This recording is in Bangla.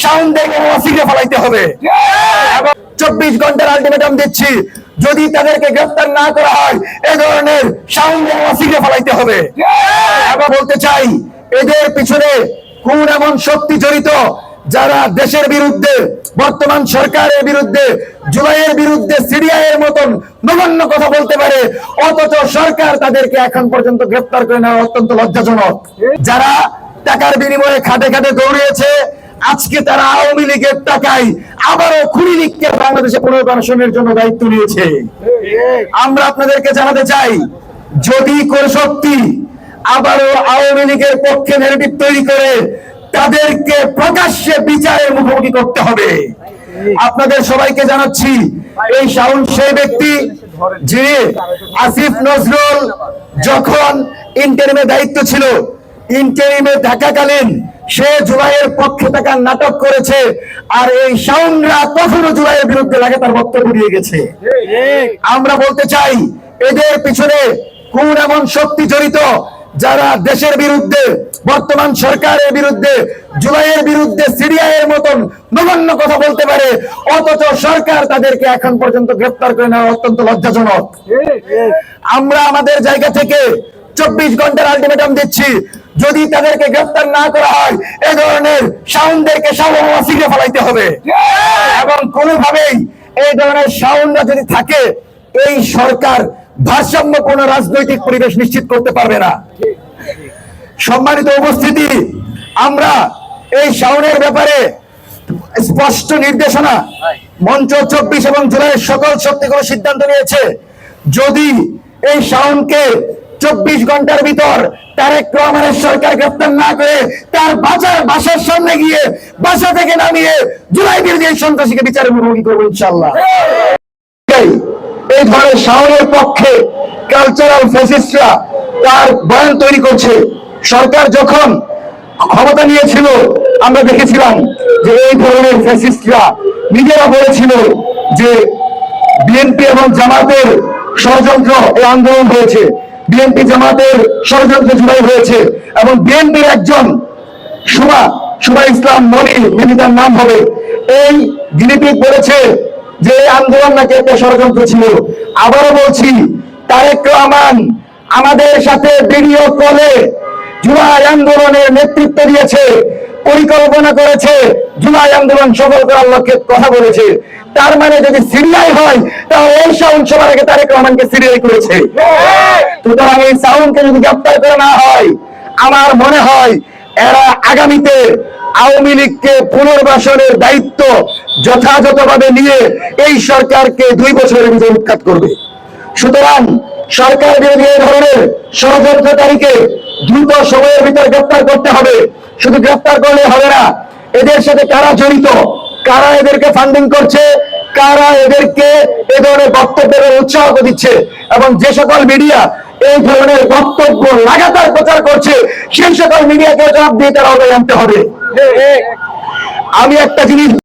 শাওনদেরকে ওয়াসিকে ফলাইতে হবে। এবং 24 ঘন্টার আলটিমেটাম দিচ্ছি, যদি তাদেরকে গ্রেফতার না করা হয় এ ধরনের শাওনদের ওয়াসিকে ফলাইতে হবে। এবং বলতে চাই, এদের পিছনে কোন এমন শক্তি জড়িত যারা দেশের বিরুদ্ধে, বর্তমান সরকারের বিরুদ্ধে, জুলাইয়ের বিরুদ্ধে সিরিয়ার মতন নগণ্য কথা বলতে পারে, অথচ সরকার তাদেরকে এখন পর্যন্ত গ্রেফতার করে নেওয়া অত্যন্ত লজ্জাজনক। যারা টাকার বিনিময়ে খাটে খাটে দৌড়িয়েছে, আজকে তারা আওয়ামী লীগের টাকায় আবারও খুনি লীগকে বাংলাদেশে পুনর্বাসনের জন্য দায়িত্ব নিয়েছে। আমরা আপনাদেরকে জানাতে চাই, যদি কোন শক্তি আবারও আওয়ামী লীগের পক্ষে ন্যারেটিভ তৈরি করে, তাদেরকে প্রকাশ্যে বিচারের মুখোমুখি করতে হবে। আপনাদের সবাইকে জানাচ্ছি, এই শাওন সেই ব্যক্তি যিনি আসিফ নজরুল যখন ইন্টারিমে দায়িত্ব ছিল, ইন্টারিমে থাকাকালীন সে জুলাইয়ের পক্ষে থাকার নাটক করেছে, আর এই শাওনরা কখনো জুলাইয়ের বিরুদ্ধে লাগাতার বক্তব্য দিয়ে গেছে। আমরা বলতে চাই, এদের পিছনে কোন এমন শক্তি জড়িত যারা দেশের বিরুদ্ধে, বর্তমান সরকারের বিরুদ্ধে, জুলাইয়ের বিরুদ্ধে সিরিয়ার মতন নগণ্য কথা বলতে পারে, অথচ সরকার তাদেরকে এখন পর্যন্ত গ্রেফতার করে নেওয়া অত্যন্ত লজ্জাজনক। আমরা আমাদের জায়গা থেকে 24 ঘন্টার আলটিমেটাম দিচ্ছি, যদি তাদেরকে গ্রেফতার না করা হয় এ ধরনের শাওনদেরকে ওয়াসিকে ফলাইতে হবে। এবং কোনোভাবেই এই ধরনের শাওনরা যদি থাকে, এই সরকার ভারসাম্যপূর্ণ রাজনৈতিক পরিবেশ নিশ্চিত করতে পারবে না। সম্মানিত উপস্থিতি, আমরা এই শাওনের ব্যাপারে স্পষ্ট নির্দেশনা মঞ্চ 24 এবং জুলাইয়ের সকল শক্তিগুলো সিদ্ধান্ত নিয়েছে, যদি এই শাওনকে 24 ঘন্টার ভিতর তারেক রহমানের সরকার গ্রেফতার না করে তার বাসার সামনে গিয়ে বাসা থেকে নামিয়ে জুলাই বিরোধী এই সন্ত্রাসীকে বিচারের মুখোমুখি করবো ইনশাআল্লাহ। এই ধরনের শাওনের পক্ষে কালচারাল ফ্যাসিস্টরা তার বয়ান তৈরি করছে। সরকার যখন ক্ষমতা নিয়েছিল, আমরা দেখেছিলাম যে এই ধরনের ফ্যাসিস্টরা নিজেরা বলেছিল যে বিএনপি এবং জামাতের ষড়যন্ত্র এই আন্দোলন হয়েছে, বিএনপি জামাতের ষড়যন্ত্র জুলাই হয়েছে, এবং বিএনপির একজন সুমা ইসলাম মনি, তার নাম হবে, এই গিনিপিগ বলেছে যে এই আন্দোলন নাকি একটা ষড়যন্ত্র ছিল। আবারও বলছি, তারেক রহমান আমাদের সাথে ভিডিও কলে জুলাই আন্দোলনের নেতৃত্ব দিয়েছে, পরিকল্পনা করেছে, জুলাই আন্দোলন সফল করার লক্ষ্যে কথা বলেছে। তার মানে যদি সিরিয়াই হয়, তাহলে এই শাওন সবার আগে তারেক রহমানকে সিরিয়াই করেছে। সুতরাং এই শাওনকে যদি গ্রেফতার করা না হয়, আমার মনে হয় এরা আগামীতে আওয়ামী লীগকে পুনর্বাসনের দায়িত্ব যথাযথভাবে নিয়ে এই সরকারকে 2 বছরের ভিতরে উৎখাত করবে। সুতরাং সরকার বিরোধী এই ধরনের ষড়যন্ত্রকারীকে দ্রুত সময়ের ভিতর গ্রেফতার করতে হবে। শুধু গ্রেফতার করলে হবে না, এদের সাথে কারা জড়িত, কারা এদেরকে ফান্ডিং করছে, কারা এদেরকে এ ধরনের বক্তব্যের উৎসাহ দিচ্ছে, এবং যে সকল মিডিয়া এই ধরনের বক্তব্য লাগাতার প্রচার করছে, সেই সকল মিডিয়াকে জবাব দিয়ে তারা আনতে হবে। আমি একটা জিনিস